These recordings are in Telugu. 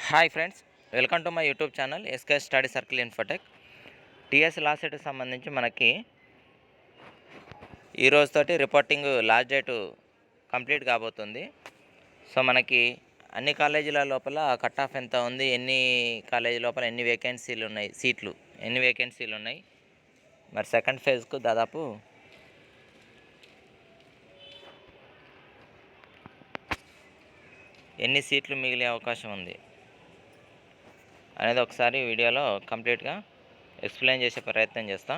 Hi friends, welcome to my YouTube channel SK study circle infotech. TS last డేట్కి సంబంధించి మనకి ఈ రోజుతోటి రిపోర్టింగ్ లాస్ట్ డేటు కంప్లీట్ కాబోతుంది. సో మనకి అన్ని కాలేజీల లోపల కట్ ఆఫ్ ఎంత ఉంది, ఎన్ని కాలేజీ లోపల ఎన్ని వేకెన్సీలు ఉన్నాయి, సీట్లు ఎన్ని వేకెన్సీలు ఉన్నాయి, మరి సెకండ్ ఫేజ్కు దాదాపు ఎన్ని సీట్లు మిగిలే అవకాశం ఉంది అనేది ఒకసారి వీడియోలో కంప్లీట్గా ఎక్స్ప్లెయిన్ చేసే ప్రయత్నం చేస్తాం.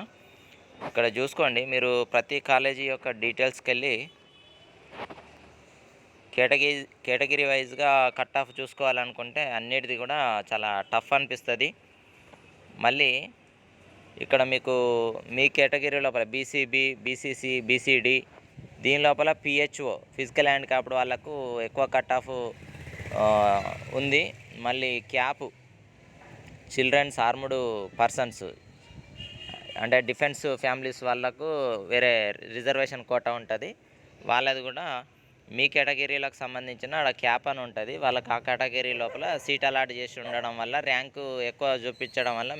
ఇక్కడ చూసుకోండి, మీరు ప్రతి కాలేజీ యొక్క డీటెయిల్స్కి వెళ్ళి కేటగిరీ వైజ్గా కట్ ఆఫ్ చూసుకోవాలనుకుంటే అన్నిటిది కూడా చాలా టఫ్ అనిపిస్తుంది. మళ్ళీ ఇక్కడ మీకు మీ కేటగిరీ లోపల బీసీబీ, బీసీసీ, బీసీడీ దీని లోపల పిహెచ్ఓ ఫిజికల్ హ్యాండిక్యాప్డ్ వాళ్ళకు ఎక్కువ కట్ ఆఫ్ ఉంది. మళ్ళీ క్యాప్ చిల్డ్రన్స్ ఆర్మ్డ్ పర్సన్స్ అంటే డిఫెన్స్ ఫ్యామిలీస్ వాళ్ళకు వేరే రిజర్వేషన్ కోటా ఉంటుంది. వాళ్ళది కూడా మీ కేటగిరీలకు సంబంధించిన ఆడ క్యాప్ అని ఉంటుంది. వాళ్ళకి ఆ కేటగిరీ లోపల సీట్ అలాట్ చేసి ఉండడం వల్ల ర్యాంకు ఎక్కువ చూపించడం వల్ల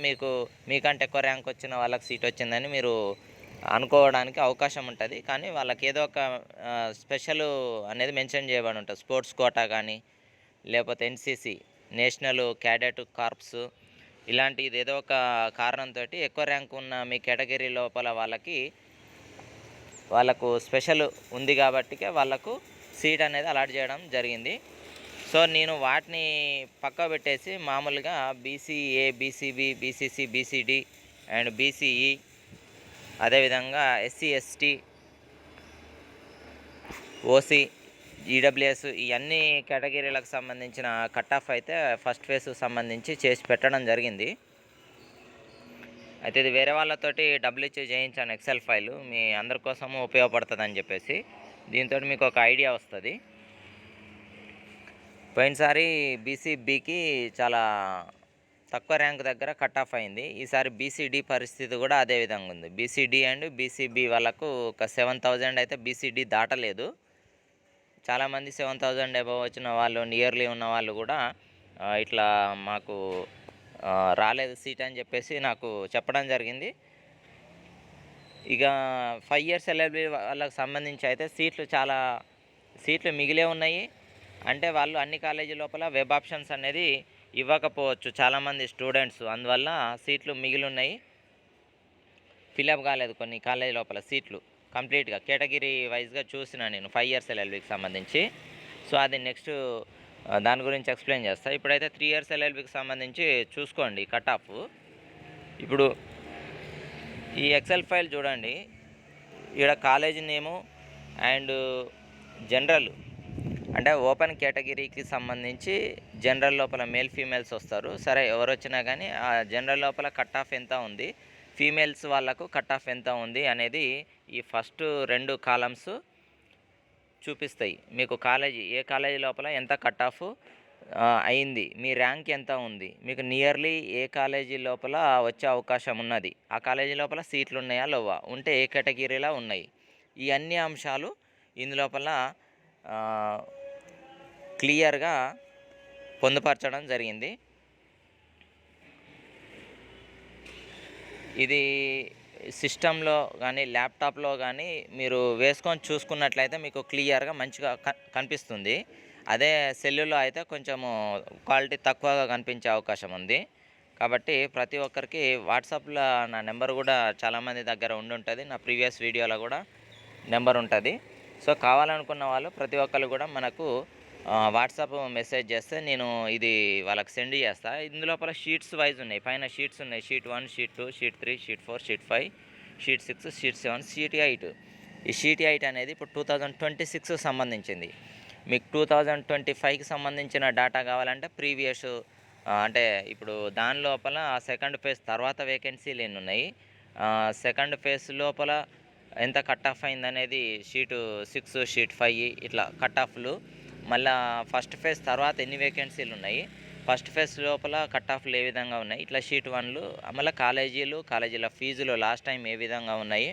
మీకంటే ఎక్కువ ర్యాంక్ వచ్చిన వాళ్ళకి సీట్ వచ్చిందని మీరు అనుకోవడానికి అవకాశం ఉంటుంది. కానీ వాళ్ళకి ఏదో ఒక స్పెషల్ అనేది మెన్షన్ చేయబడి ఉంటుంది. స్పోర్ట్స్ కోటా కానీ లేకపోతే ఎన్సీసీ నేషనల్ క్యాడెట్ కార్ప్స్ ఇలాంటిది ఏదో ఒక కారణంతో ఎక్కువ ర్యాంక్ ఉన్న మీ కేటగిరీ లోపల వాళ్ళకు స్పెషల్ ఉంది కాబట్టి వాళ్ళకు సీట్ అనేది అలాట్ చేయడం జరిగింది. సో నేను వాటిని పక్క పెట్టేసి మామూలుగా BCA, BCB, BCC, BCD and BCE, అదేవిధంగా ఎస్సీ, ఎస్టీ, ఓసీ, ఈడబ్ల్యూఎస్ ఈ అన్ని కేటగిరీలకు సంబంధించిన కట్ ఆఫ్ అయితే ఫస్ట్ ఫేజ్కు సంబంధించి చేసి పెట్టడం జరిగింది. అయితే ఇది వేరే వాళ్ళతోటి డబ్బులు ఇచ్చి చేయించాను ఎక్సెల్ ఫైలు, మీ అందరి కోసము ఉపయోగపడుతుంది అని చెప్పేసి. దీంతో మీకు ఒక ఐడియా వస్తుంది. పోయినసారి బీసీబీకి చాలా తక్కువ ర్యాంక్ దగ్గర కట్ ఆఫ్ అయింది. ఈసారి బీసీడీ పరిస్థితి కూడా అదే విధంగా ఉంది. బీసీడీ అండ్ బీసీబీ వాళ్ళకు ఒక 7,000 అయితే బీసీడీ దాటలేదు. చాలామంది 7,000 అబవ్ వచ్చిన వాళ్ళు, నియర్లీ ఉన్న వాళ్ళు కూడా ఇట్లా మాకు రాలేదు సీట్ అని చెప్పేసి నాకు చెప్పడం జరిగింది. ఇక 5 years ఎల్ఎల్బి వాళ్ళకి సంబంధించి అయితే సీట్లు మిగిలే ఉన్నాయి. అంటే వాళ్ళు అన్ని కాలేజీ లోపల వెబ్ ఆప్షన్స్ అనేది ఇవ్వకపోవచ్చు చాలామంది స్టూడెంట్స్, అందువల్ల సీట్లు మిగిలి ఉన్నాయి. ఫిలప్ కాలేదు కొన్ని కాలేజీ లోపల సీట్లు కంప్లీట్గా కేటగిరీ వైజ్గా చూసిన నేను 5 years ఎల్ఎల్బికి సంబంధించి. సో అది నెక్స్ట్ దాని గురించి ఎక్స్ప్లెయిన్ చేస్తాను. ఇప్పుడైతే 3 years ఎల్ఎల్బికి సంబంధించి చూసుకోండి కట్ ఆఫ్. ఇప్పుడు ఈ ఎక్సెల్ ఫైల్ చూడండి, ఇక్కడ కాలేజీ నేము అండ్ జనరల్ అంటే ఓపెన్ కేటగిరీకి సంబంధించి జనరల్ లోపల మేల్ ఫీమేల్స్ వస్తారు. సరే ఎవరు వచ్చినా కానీ ఆ జనరల్ లోపల కట్ ఆఫ్ ఎంత ఉంది, ఫీమేల్స్ వాళ్ళకు కట్ ఆఫ్ ఎంత ఉంది అనేది ఈ ఫస్ట్ 2 కాలమ్స్ చూపిస్తాయి. మీకు ఏ కాలేజీ లోపల ఎంత కట్ ఆఫ్ అయింది, మీ ర్యాంక్ ఎంత ఉంది, మీకు నియర్లీ ఏ కాలేజీ లోపల వచ్చే అవకాశం ఉన్నది, ఆ కాలేజీ లోపల సీట్లు ఉన్నాయా లేవా, ఉంటే ఏ కేటగిరీలో ఉన్నాయి, ఈ అన్ని అంశాలు ఇందులోపల క్లియర్గా పొందుపరచడం జరిగింది. ఇది సిస్టంలో కానీ ల్యాప్టాప్లో కానీ మీరు వేసుకొని చూసుకున్నట్లయితే మీకు క్లియర్గా మంచిగా కనిపిస్తుంది. అదే సెల్లులో అయితే కొంచెము క్వాలిటీ తక్కువగా కనిపించే అవకాశం ఉంది. కాబట్టి ప్రతి ఒక్కరికి వాట్సాప్లో నా నెంబర్ కూడా చాలామంది దగ్గర ఉంటుంది. నా ప్రీవియస్ వీడియోలో కూడా నెంబర్ ఉంటుంది. సో కావాలనుకున్న వాళ్ళు ప్రతి ఒక్కరు కూడా మనకు వాట్సాప్ మెసేజ్ చేస్తే నేను ఇది వాళ్ళకి సెండ్ చేస్తాను. ఇందులోపల షీట్స్ వైజ్ ఉన్నాయి, పైన షీట్స్ ఉన్నాయి. Sheet 1, sheet 2, sheet 3, sheet 4, sheet 5, sheet 6, sheet 7, sheet 8. ఈ షీట్ 8 అనేది ఇప్పుడు 2026 సంబంధించింది. మీకు 2025కి సంబంధించిన డేటా కావాలంటే ప్రీవియస్ అంటే ఇప్పుడు దాని లోపల సెకండ్ ఫేజ్ తర్వాత వేకెన్సీలు ఎన్ని ఉన్నాయి, సెకండ్ ఫేజ్ లోపల ఎంత కట్ ఆఫ్ అయింది అనేది షీట్ 6, షీట్ 5 ఇట్లా కట్ ఆఫ్లు. మళ్ళీ ఫస్ట్ ఫేజ్ తర్వాత ఎన్ని వేకెన్సీలు ఉన్నాయి, ఫస్ట్ ఫేజ్ లోపల కట్ ఆఫ్లు ఏ విధంగా ఉన్నాయి, ఇట్లా షీట్ 1లు. మళ్ళీ కాలేజీల ఫీజులు లాస్ట్ టైం ఏ విధంగా ఉన్నాయి,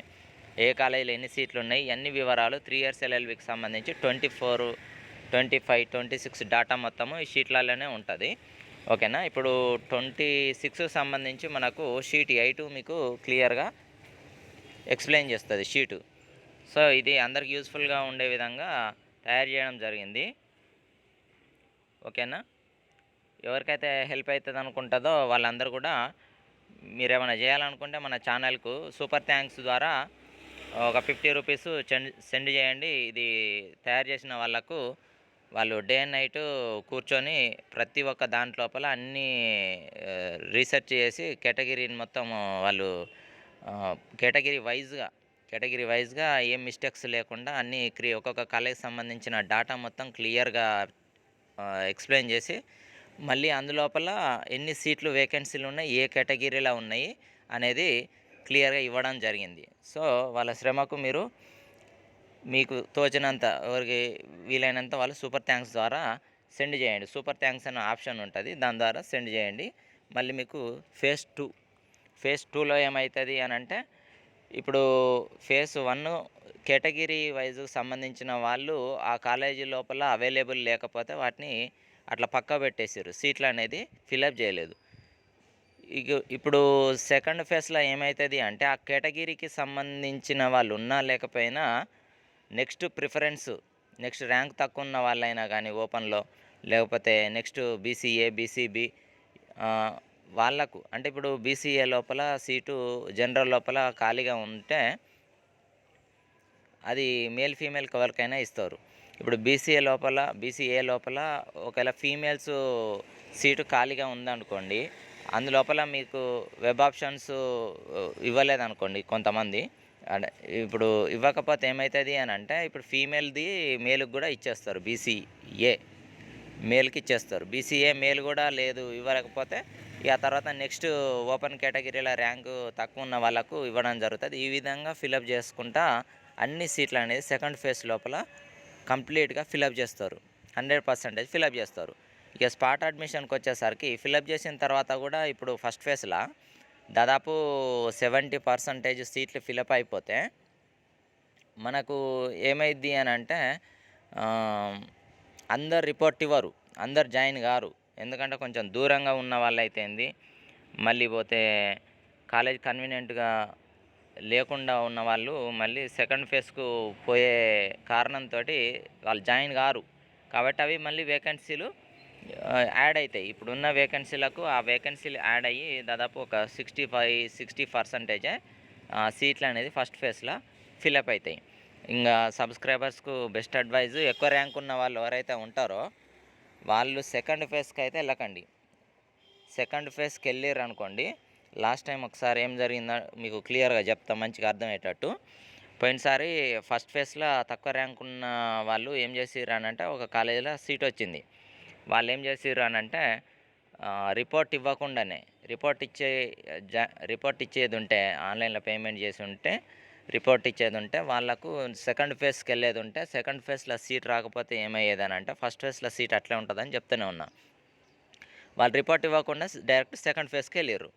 ఏ కాలేజీలో ఎన్ని సీట్లు ఉన్నాయి, అన్ని వివరాలు 3 years ఎల్ఎల్బికి సంబంధించి 24, 25, 26 డేటా మొత్తము ఈ షీట్లలోనే ఉంటుంది. ఓకేనా. ఇప్పుడు 26 సంబంధించి మనకు షీట్ 8 మీకు క్లియర్గా ఎక్స్ప్లెయిన్ చేస్తుంది షీటు. సో ఇది అందరికి యూస్ఫుల్గా ఉండే విధంగా తయారు చేయడం జరిగింది. ఓకేనా. ఎవరికైతే హెల్ప్ అవుతుంది అనుకుంటుందో వాళ్ళందరూ కూడా మీరేమైనా చేయాలనుకుంటే మన ఛానల్కు సూపర్ థ్యాంక్స్ ద్వారా ఒక 50 రూపీస్ సెండ్ చేయండి. ఇది తయారు చేసిన వాళ్ళకు వాళ్ళు డే అండ్ నైట్ కూర్చొని ప్రతి ఒక్క దాంట్లోపల అన్నీ రీసెర్చ్ చేసి కేటగిరీని మొత్తం వాళ్ళు కేటగిరీ వైజ్గా ఏం మిస్టేక్స్ లేకుండా అన్నీ ఒక్కొక్క కాలేజ్కి సంబంధించిన డాటా మొత్తం క్లియర్గా ఎక్స్ప్లెయిన్ చేసి మళ్ళీ అందులోపల ఎన్ని సీట్లు వేకెన్సీలు ఉన్నాయి, ఏ కేటగిరీలో ఉన్నాయి అనేది క్లియర్గా ఇవ్వడం జరిగింది. సో వాళ్ళ శ్రమకు మీకు తోచినంత ఎవరికి వీలైనంత వాళ్ళు సూపర్ థ్యాంక్స్ ద్వారా సెండ్ చేయండి. సూపర్ థ్యాంక్స్ అనే ఆప్షన్ ఉంటుంది, దాని ద్వారా సెండ్ చేయండి. మళ్ళీ మీకు ఫేజ్ 2లో ఏమవుతుంది అని అంటే, ఇప్పుడు ఫేజ్ 1 కేటగిరీ వైజ్ సంబంధించిన వాళ్ళు ఆ కాలేజీ లోపల అవైలబుల్ లేకపోతే వాటిని అట్లా పక్క పెట్టేసారు, సీట్లు అనేది ఫిలప్ చేయలేదు. ఇప్పుడు సెకండ్ ఫేజ్లో ఏమవుతుంది అంటే, ఆ కేటగిరీకి సంబంధించిన వాళ్ళు ఉన్నా లేకపోయినా నెక్స్ట్ ర్యాంక్ తక్కువ ఉన్న వాళ్ళైనా కానీ ఓపెన్లో, లేకపోతే నెక్స్ట్ బీసీఏ బీసీబీ వాళ్ళకు, అంటే ఇప్పుడు బీసీఏ లోపల సీటు జనరల్ లోపల ఖాళీగా ఉంటే అది మేల్ ఫీమేల్కి ఎవరికైనా ఇస్తారు. ఇప్పుడు బీసీఏ లోపల ఒకవేళ ఫీమేల్స్ సీటు ఖాళీగా ఉందనుకోండి, అందులోపల మీకు వెబ్ ఆప్షన్స్ ఇవ్వలేదనుకోండి కొంతమంది, ఇప్పుడు ఇవ్వకపోతే ఏమవుతుంది అని అంటే, ఇప్పుడు ఫీమేల్ది మేల్కి కూడా ఇచ్చేస్తారు, బీసీఏ మేల్కి ఇచ్చేస్తారు. బీసీఏ మేల్ కూడా లేదు ఇవ్వలేకపోతే ఇక తర్వాత నెక్స్ట్ ఓపెన్ కేటగిరీలో ర్యాంకు తక్కువ ఉన్న వాళ్ళకు ఇవ్వడం జరుగుతుంది. ఈ విధంగా ఫిలప్ చేసుకుంటా అన్ని సీట్లు అనేది సెకండ్ ఫేజ్ లోపల కంప్లీట్గా ఫిలప్ చేస్తారు, 100% ఫిలప్ చేస్తారు. ఇక స్పాట్ అడ్మిషన్కి వచ్చేసరికి ఫిలప్ చేసిన తర్వాత కూడా ఇప్పుడు ఫస్ట్ ఫేజ్లో దాదాపు 70% సీట్లు ఫిలప్ అయిపోతే మనకు ఏమైద్ది అని అంటే, అందరు రిపోర్ట్ ఇవ్వరు, అందరు జాయిన్ కారు. ఎందుకంటే కొంచెం దూరంగా ఉన్న వాళ్ళు అయితేంది, మళ్ళీ పోతే కాలేజ్ కన్వీనియంట్గా లేకుండా ఉన్న వాళ్ళు మళ్ళీ సెకండ్ ఫేజ్కు పోయే కారణంతో వాళ్ళు జాయిన్ కారు. కాబట్టి అవి మళ్ళీ వేకెన్సీలు యాడ్ అవుతాయి. ఇప్పుడున్న వేకెన్సీలకు ఆ వేకెన్సీలు యాడ్ అయ్యి దాదాపు ఒక 65-60% సీట్లు అనేది ఫస్ట్ ఫేజ్లో ఫిలప్ అవుతాయి. ఇంకా సబ్స్క్రైబర్స్కు బెస్ట్ అడ్వైజు, ఎక్కువ ర్యాంక్ ఉన్న వాళ్ళు ఎవరైతే ఉంటారో వాళ్ళు సెకండ్ ఫేజ్కి అయితే వెళ్ళకండి. సెకండ్ ఫేజ్కి వెళ్ళారు అనుకోండి, లాస్ట్ టైం ఒకసారి ఏం జరిగిందో మీకు క్లియర్గా చెప్తా, మంచిగా అర్థమయ్యేటట్టు. పోయినసారి ఫస్ట్ ఫేజ్లో తక్కువ ర్యాంక్ ఉన్న వాళ్ళు ఏం చేసిర్రు అని అంటే, ఒక కాలేజీలో సీట్ వచ్చింది. వాళ్ళు ఏం చేసిర్రు అని అంటే, రిపోర్ట్ ఇవ్వకుండానే రిపోర్ట్ ఇచ్చేది ఉంటే, ఆన్లైన్లో పేమెంట్ చేసి ఉంటే రిపోర్ట్ ఇచ్చేది ఉంటే వాళ్ళకు సెకండ్ ఫేజ్కి వెళ్ళేది ఉంటే, సెకండ్ ఫేజ్లో సీట్ రాకపోతే ఏమయ్యేదని అంటే, ఫస్ట్ ఫేజ్లో సీట్ అట్లే ఉంటుందని చెప్తూనే ఉన్నా. వాళ్ళు రిపోర్ట్ ఇవ్వకుండా డైరెక్ట్ సెకండ్ ఫేజ్కి వెళ్ళారు.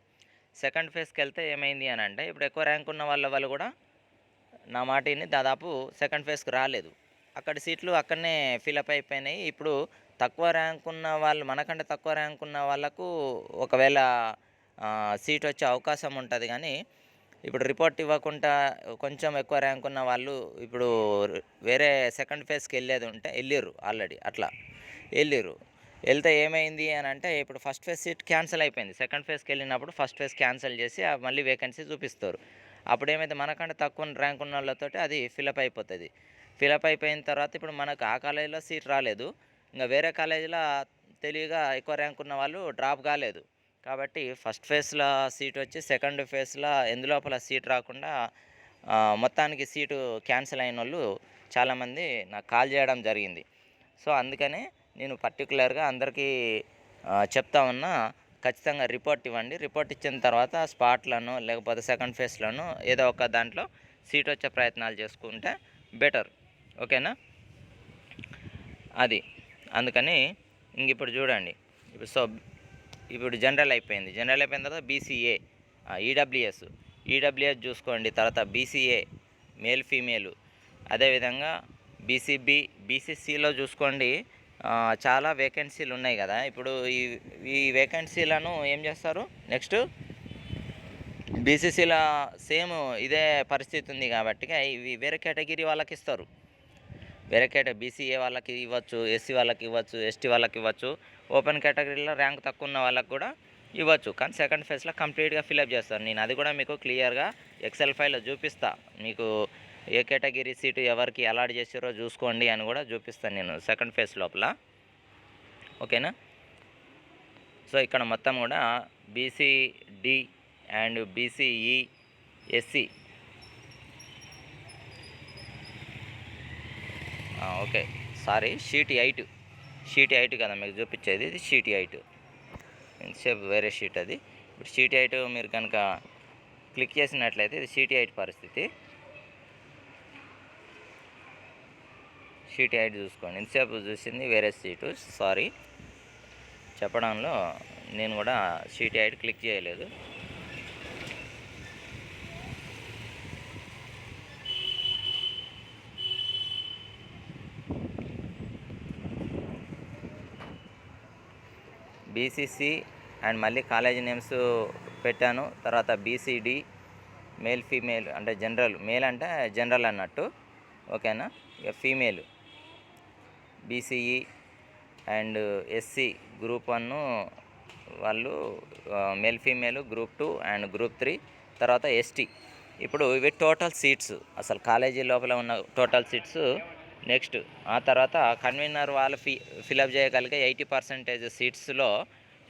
సెకండ్ ఫేజ్కి వెళ్తే ఏమైంది అని అంటే, ఇప్పుడు ఎక్కువ ర్యాంక్ ఉన్న వాళ్ళు కూడా నా మాటిని దాదాపు సెకండ్ ఫేజ్కి రాలేదు. అక్కడ సీట్లు అక్కడనే ఫిలప్ అయిపోయినాయి. ఇప్పుడు తక్కువ ర్యాంక్ ఉన్న వాళ్ళు, మనకంటే తక్కువ ర్యాంక్ ఉన్న వాళ్ళకు ఒకవేళ సీట్ వచ్చే అవకాశం ఉంటుంది. కానీ ఇప్పుడు రిపోర్ట్ ఇవ్వకుండా కొంచెం ఎక్కువ ర్యాంక్ ఉన్న వాళ్ళు ఇప్పుడు వేరే సెకండ్ ఫేజ్కి వెళ్ళిర్రు ఆల్రెడీ. అట్లా వెళ్తే ఏమైంది అని అంటే, ఇప్పుడు ఫస్ట్ ఫేజ్ సీట్ క్యాన్సిల్ అయిపోయింది. సెకండ్ ఫేజ్కి వెళ్ళినప్పుడు ఫస్ట్ ఫేజ్ క్యాన్సిల్ చేసి మళ్ళీ వేకెన్సీ చూపిస్తారు. అప్పుడు ఏమైతే మనకంటే తక్కువ ర్యాంక్ ఉన్న వాళ్ళతోటి అది ఫిలప్ అయిపోతుంది. ఫిలప్ అయిపోయిన తర్వాత ఇప్పుడు మనకు ఆ కాలేజీలో సీట్ రాలేదు, ఇంకా వేరే కాలేజీలో తెలివిగా ఎక్కువ ర్యాంక్ ఉన్న వాళ్ళు డ్రాప్ కాలేదు. కాబట్టి ఫస్ట్ ఫేజ్లో సీట్ వచ్చి సెకండ్ ఫేజ్లో ఎందులోపల సీట్ రాకుండా మొత్తానికి సీటు క్యాన్సిల్ అయిన వాళ్ళు చాలామంది నాకు కాల్ చేయడం జరిగింది. సో అందుకనే నేను పర్టికులర్గా అందరికీ చెప్తా ఉన్నా, ఖచ్చితంగా రిపోర్ట్ ఇవ్వండి. రిపోర్ట్ ఇచ్చిన తర్వాత స్పాట్లను లేకపోతే సెకండ్ ఫేజ్లను ఏదో ఒక దాంట్లో సీట్ వచ్చే ప్రయత్నాలు చేసుకుంటే బెటర్. ఓకేనా. అది అందుకని ఇప్పుడు చూడండి, ఇప్పుడు జనరల్ అయిపోయింది. జనరల్ అయిపోయిన తర్వాత బీసీఏ, ఈడబ్ల్యూఎస్ చూసుకోండి. తర్వాత బీసీఏ మేల్ ఫీమేలు, అదేవిధంగా బీసీబీ, బీసీసీలో చూసుకోండి. చాలా వేకెన్సీలు ఉన్నాయి కదా. ఇప్పుడు ఈ వేకెన్సీలను ఏం చేస్తారు, నెక్స్ట్ బీసీసీల సేమ్ ఇదే పరిస్థితి ఉంది కాబట్టి ఇవి వేరే కేటగిరీ వాళ్ళకి ఇస్తారు. వేరే బీసీఏ వాళ్ళకి ఇవ్వచ్చు, ఎస్సీ వాళ్ళకి ఇవ్వచ్చు, ఎస్టీ వాళ్ళకి ఇవ్వచ్చు, ఓపెన్ కేటగిరీలో ర్యాంక్ తక్కువ ఉన్న వాళ్ళకి కూడా ఇవ్వచ్చు. కానీ సెకండ్ ఫేజ్లో కంప్లీట్గా ఫిలప్ చేస్తారు. నేను అది కూడా మీకు క్లియర్గా ఎక్సెల్ ఫైల్లో చూపిస్తా. మీకు ఏ కేటగిరీ సీటు ఎవరికి అలాట్ చేసారో చూసుకోండి అని కూడా చూపిస్తాను నేను సెకండ్ ఫేజ్ లోపల. ఓకేనా. సో ఇక్కడ మొత్తం కూడా BCD and BCE, SC, okay sorry sheet 8 కదా మీకు చూపించేది, ఇది షీట్ 8. ఇంతసేపు వేరే షీట్ అది. ఇప్పుడు షీట్ 8 మీరు కనుక క్లిక్ చేసినట్లయితే ఇది షీట్ 8 పరిస్థితి. షీట్ 8 చూసుకోండి. ఇంతసేపు చూసింది వేరే షీటు, సారీ చెప్పడంలో నేను కూడా షీట్ 8 క్లిక్ చేయలేదు. బీసీసీ అండ్ మళ్ళీ కాలేజీ నేమ్స్ పెట్టాను. తర్వాత బీసీడి మేల్ ఫీమేల్ అంటే జనరల్, మేల్ అంటే జనరల్ అన్నట్టు. ఓకేనా. ఇక female BCE and SC group 1 వాళ్ళు male female group 2 and group 3. తర్వాత ఎస్టీ. ఇప్పుడు ఇవి టోటల్ సీట్స్, అసలు కాలేజీ లోపల ఉన్న టోటల్ సీట్స్. నెక్స్ట్ ఆ తర్వాత కన్వీనర్ వాళ్ళు ఫిలప్ చేయగలిగే 80% సీట్స్లో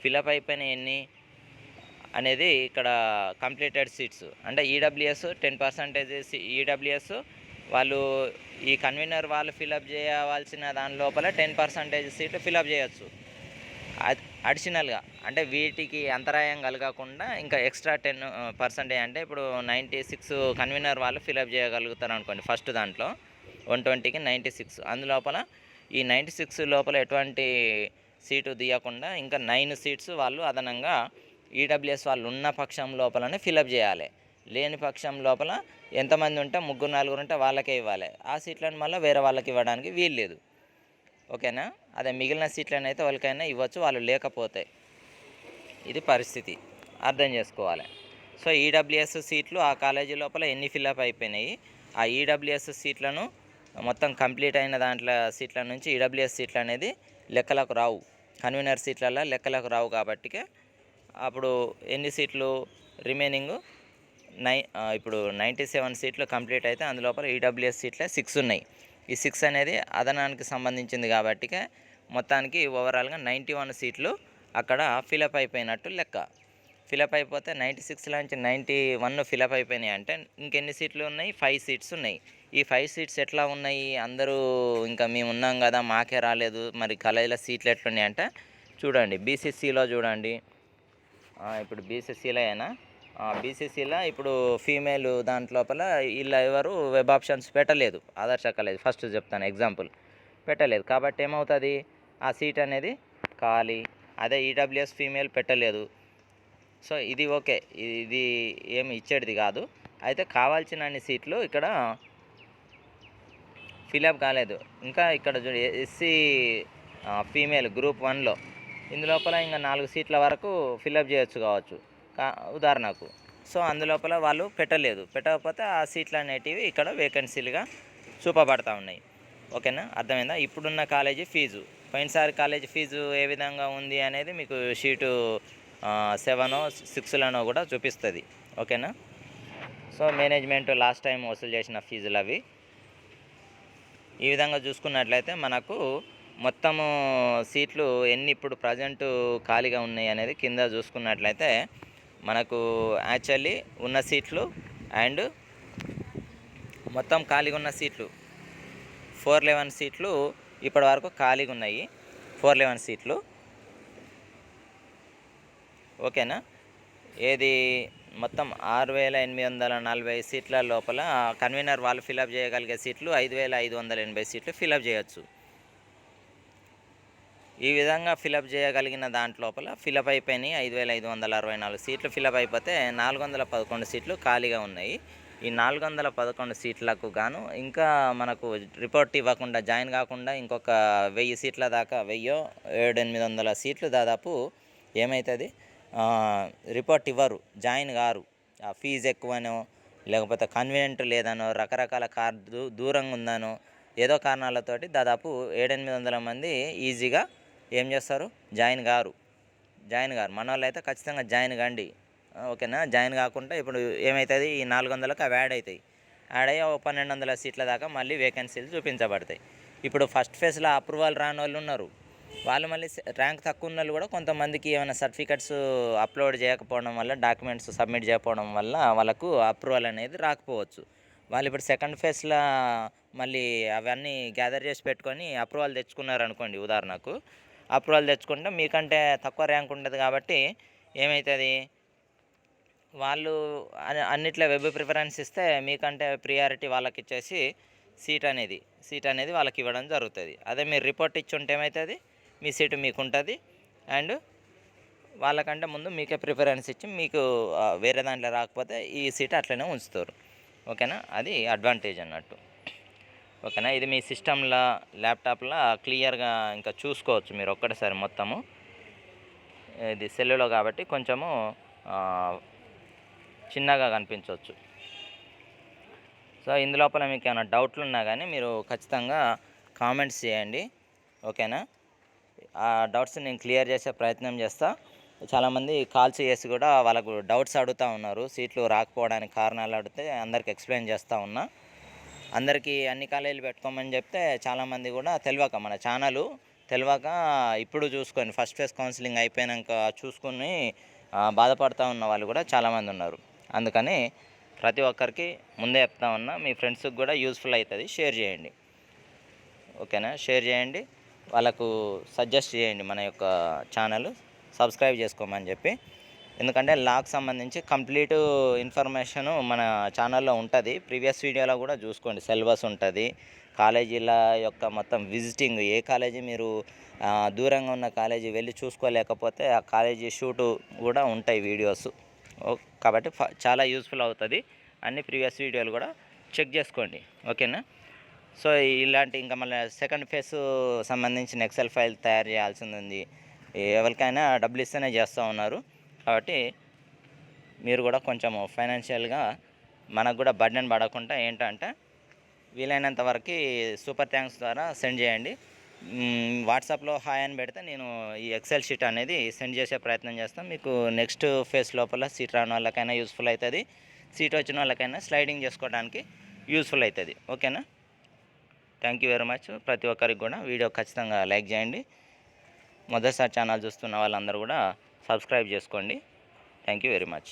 ఫిలప్ అయిపోయినాయి ఎన్ని అనేది ఇక్కడ కంప్లీటెడ్ సీట్స్. అంటే ఈడబ్ల్యూఎస్ 10% ఈడబ్ల్యూఎస్ వాళ్ళు ఈ కన్వీనర్ వాళ్ళు ఫిలప్ చేయవలసిన దాని లోపల 10% సీట్లు ఫిలప్ చేయొచ్చు అడిషనల్గా. అంటే వీటికి అంతరాయం కలగకుండా ఇంకా ఎక్స్ట్రా 10% అంటే ఇప్పుడు 96 కన్వీనర్ వాళ్ళు ఫిలప్ చేయగలుగుతారు అనుకోండి. ఫస్ట్ దాంట్లో 120కి 96. అందులోపల ఈ 96 లోపల ఎటువంటి సీటు తీయకుండా ఇంకా 9 సీట్స్ వాళ్ళు అదనంగా ఈడబ్ల్యూఎస్ వాళ్ళు ఉన్న పక్షం లోపలనే ఫిలప్ చేయాలి. లేని పక్షం లోపల ఎంతమంది ఉంటే 3-4 ఉంటే వాళ్ళకే ఇవ్వాలి. ఆ సీట్లను మళ్ళీ వేరే వాళ్ళకి ఇవ్వడానికి వీలు లేదు. ఓకేనా. అదే మిగిలిన సీట్లను అయితే వాళ్ళకైనా ఇవ్వచ్చు, వాళ్ళు లేకపోతే. ఇది పరిస్థితి, అర్థం చేసుకోవాలి. సో ఈడబ్ల్యూఎస్ సీట్లు ఆ కాలేజీ లోపల ఎన్ని ఫిలప్ అయిపోయినాయి, ఆ ఈడబ్ల్యూఎస్ సీట్లను మొత్తం కంప్లీట్ అయిన దాంట్లో సీట్ల నుంచి ఈడబ్ల్యూఎస్ సీట్లు అనేది లెక్కలకు రావు, కన్వీనర్ సీట్లలో లెక్కలకు రావు. కాబట్టి అప్పుడు ఎన్ని సీట్లు రిమైనింగ్ ఇప్పుడు 97 సీట్లు కంప్లీట్ అయితే అందులోపల ఈడబ్ల్యూఎస్ సీట్లే 6 ఉన్నాయి. ఈ 6 అనేది అదనానికి సంబంధించింది కాబట్టి మొత్తానికి ఓవరాల్గా 91 సీట్లు అక్కడ ఫిలప్ అయిపోయినట్టు లెక్క. ఫిలప్ అయిపోతే 96 నుంచి 91 ఫిలప్ అయిపోయినాయి అంటే ఇంకెన్ని సీట్లు ఉన్నాయి, 5 సీట్స్ ఉన్నాయి. ఈ 5 సీట్స్ ఎట్లా ఉన్నాయి, అందరూ ఇంకా మేము ఉన్నాం కదా మాకే రాలేదు, మరి కాలేజీలో సీట్లు ఎట్లున్నాయి అంటే చూడండి. బీసీసీలో చూడండి, ఇప్పుడు బీసీసీలో అయినా బీసీసీలో ఇప్పుడు ఫీమేల్ దాంట్లోపల వీళ్ళు ఎవరు వెబ్ ఆప్షన్స్ పెట్టలేదు. ఆదర్శ కాలేజ్ ఫస్ట్ చెప్తాను ఎగ్జాంపుల్ పెట్టలేదు కాబట్టి ఏమవుతుంది, ఆ సీట్ అనేది ఖాళీ. అదే ఈడబ్ల్యూఎస్ ఫీమేల్ పెట్టలేదు. సో ఇది ఓకే, ఇది ఏమి ఇచ్చేటిది కాదు. అయితే కావాల్సిన అన్ని సీట్లు ఇక్కడ ఫిలప్ కాలేదు. ఇంకా ఇక్కడ ఎస్సీ ఫీమేల్ గ్రూప్ 1లో ఇందులోపల ఇంకా 4 సీట్ల వరకు ఫిలప్ చేయొచ్చు కావచ్చు ఉదాహరణకు. సో అందులోపల వాళ్ళు పెట్టకపోతే ఆ సీట్లు అనేటివి ఇక్కడ వేకెన్సీలుగా చూపబడతా ఉన్నాయి. ఓకేనా, అర్థమైందా. ఇప్పుడున్న కాలేజీ ఫీజు, పోయినసారి కాలేజీ ఫీజు ఏ విధంగా ఉంది అనేది మీకు షీటు 7-6 కూడా చూపిస్తుంది. ఓకేనా. సో మేనేజ్మెంట్ లాస్ట్ టైం వసూలు చేసిన ఫీజులు అవి. ఈ విధంగా చూసుకున్నట్లయితే మనకు మొత్తము సీట్లు ఎన్ని ఇప్పుడు ప్రజెంట్ ఖాళీగా ఉన్నాయి అనేది కింద చూసుకున్నట్లయితే మనకు యాక్చువల్లీ ఉన్న సీట్లు అండ్ మొత్తం ఖాళీగా ఉన్న సీట్లు 411 సీట్లు ఇప్పటి వరకు ఖాళీగా ఉన్నాయి. 411 సీట్లు. ఓకేనా. ఏది మొత్తం 6840 సీట్ల లోపల కన్వీనర్ వాళ్ళు ఫిలప్ చేయగలిగే సీట్లు 5580 సీట్లు ఫిలప్ చేయొచ్చు. ఈ విధంగా ఫిలప్ చేయగలిగిన దాంట్లోపల ఫిలప్ అయిపోయినాయి 5564 సీట్లు ఫిలప్ అయిపోతే 411 సీట్లు ఖాళీగా ఉన్నాయి. ఈ 411 సీట్లకు గాను ఇంకా మనకు రిపోర్ట్ ఇవ్వకుండా జాయిన్ కాకుండా ఇంకొక 1000 సీట్ల దాకా 1000 700-800 సీట్లు దాదాపు ఏమవుతుంది, రిపోర్ట్ ఇవ్వరు, జాయిన్ గారు. ఆ ఫీజు ఎక్కువనో లేకపోతే కన్వీనియంట్ లేదనో రకరకాల దూరంగా ఉందనో ఏదో కారణాలతోటి దాదాపు 700-800 మంది ఈజీగా ఏం చేస్తారు, జాయిన్ గారు. మన వాళ్ళు అయితే ఖచ్చితంగా జాయిన్ కాండి, ఓకేనా. జాయిన్ కాకుండా ఇప్పుడు ఏమవుతుంది, ఈ 400లకు అవి యాడ్ అవుతాయి. యాడ్ అయ్యి 1200 సీట్ల దాకా మళ్ళీ వేకెన్సీలు చూపించబడతాయి. ఇప్పుడు ఫస్ట్ ఫేజ్లో అప్రూవల్ రాని వాళ్ళు ఉన్నారు, వాళ్ళు మళ్ళీ ర్యాంక్ తక్కువ ఉన్న వాళ్ళు కూడా కొంతమందికి ఏమైనా సర్టిఫికెట్స్ అప్లోడ్ చేయకపోవడం వల్ల, డాక్యుమెంట్స్ సబ్మిట్ చేయకపోవడం వల్ల వాళ్ళకు అప్రూవల్ అనేది రాకపోవచ్చు. వాళ్ళు ఇప్పుడు సెకండ్ ఫేజ్లో మళ్ళీ అవన్నీ గ్యాదర్ చేసి పెట్టుకొని అప్రూవల్ తెచ్చుకున్నారు అనుకోండి, ఉదాహరణకు అప్రూవల్ తెచ్చుకుంటే మీకంటే తక్కువ ర్యాంక్ ఉంటుంది కాబట్టి ఏమవుతుంది, వాళ్ళు అన్నిట్లో వెబ్ ప్రిఫరెన్స్ ఇస్తే మీకంటే ప్రియారిటీ వాళ్ళకి ఇచ్చేసి సీట్ అనేది వాళ్ళకి ఇవ్వడం జరుగుతుంది. అదే మీరు రిపోర్ట్ ఇచ్చి ఉంటే ఏమవుతుంది, మీ సీటు మీకు ఉంటుంది అండ్ వాళ్ళకంటే ముందు మీకే ప్రిఫరెన్స్ ఇచ్చి మీకు వేరే దాంట్లో రాకపోతే ఈ సీట్ అట్లనే ఉంచుతారు, ఓకేనా. అది అడ్వాంటేజ్ అన్నట్టు, ఓకేనా. ఇది మీ సిస్టంలో ల్యాప్టాప్లో క్లియర్గా ఇంకా చూసుకోవచ్చు మీరు ఒక్కటేసారి మొత్తము. ఇది సెల్లులో కాబట్టి కొంచెము చిన్నగా కనిపించవచ్చు. సో ఇందులోపల మీకు ఏమైనా డౌట్లు ఉన్నా కానీ మీరు ఖచ్చితంగా కామెంట్స్ చేయండి, ఓకేనా. ఆ డౌట్స్ నేను క్లియర్ చేసే ప్రయత్నం చేస్తా. చాలామంది కాల్స్ చేసి కూడా వాళ్ళకు డౌట్స్ అడుగుతూ ఉన్నారు, సీట్లు రాకపోవడానికి కారణాలు అడిగితే అందరికి ఎక్స్ప్లెయిన్ చేస్తూ ఉన్నా. అందరికీ అన్ని కాలేజీలు పెట్టుకోమని చెప్తే చాలామంది కూడా తెలియక, మన ఛానల్ తెలియక ఇప్పుడు చూసుకొని ఫస్ట్ ఫేజ్ కౌన్సిలింగ్ అయిపోయాక చూసుకొని బాధపడుతూ ఉన్న వాళ్ళు కూడా చాలామంది ఉన్నారు. అందుకని ప్రతి ఒక్కరికి ముందే చెప్తా ఉన్నా, మీ ఫ్రెండ్స్కి కూడా యూస్ఫుల్ అవుతుంది, షేర్ చేయండి, ఓకేనా. షేర్ చేయండి, వాళ్ళకు సజెస్ట్ చేయండి మన యొక్క ఛానల్ సబ్స్క్రైబ్ చేసుకోమని చెప్పి. ఎందుకంటే లాకు సంబంధించి కంప్లీట్ ఇన్ఫర్మేషను మన ఛానల్లో ఉంటుంది. ప్రీవియస్ వీడియోలో కూడా చూసుకోండి, సిలబస్ ఉంటుంది, కాలేజీల యొక్క మొత్తం విజిటింగ్, ఏ కాలేజీ మీరు దూరంగా ఉన్న కాలేజీ వెళ్ళి చూసుకోలేకపోతే ఆ కాలేజీ షూటు కూడా ఉంటాయి వీడియోస్. కాబట్టి చాలా యూస్ఫుల్ అవుతుంది. అన్ని ప్రీవియస్ వీడియోలు కూడా చెక్ చేసుకోండి, ఓకేనా. సో ఇలాంటి ఇంకా మళ్ళీ సెకండ్ ఫేజ్ సంబంధించిన ఎక్సెల్ ఫైల్ తయారు చేయాల్సింది ఉంది. ఎవరికైనా డబ్బులు ఇస్తేనే చేస్తూ ఉన్నారు కాబట్టి మీరు కూడా కొంచెం ఫైనాన్షియల్గా మనకు కూడా బర్డెన్ పడకుండా ఏంటంటే వీలైనంత వరకు సూపర్ థ్యాంక్స్ ద్వారా సెండ్ చేయండి. వాట్సాప్లో హాయ్ అని పెడితే నేను ఈ ఎక్సెల్ షీట్ అనేది సెండ్ చేసే ప్రయత్నం చేస్తాను. మీకు నెక్స్ట్ ఫేజ్ లోపల సీట్ రాని వాళ్ళకైనా యూస్ఫుల్ అవుతుంది, సీట్ వచ్చిన వాళ్ళకైనా స్లైడింగ్ చేసుకోవడానికి యూస్ఫుల్ అవుతుంది, ఓకేనా. Thank you very much. ప్రతి ఒక్కరికి కూడా వీడియో ఖచ్చితంగా లైక్ చేయండి. మొదటిసారి ఛానల్ చూస్తున్న వాళ్ళందరూ కూడా సబ్స్క్రైబ్ చేసుకోండి. Thank you very much.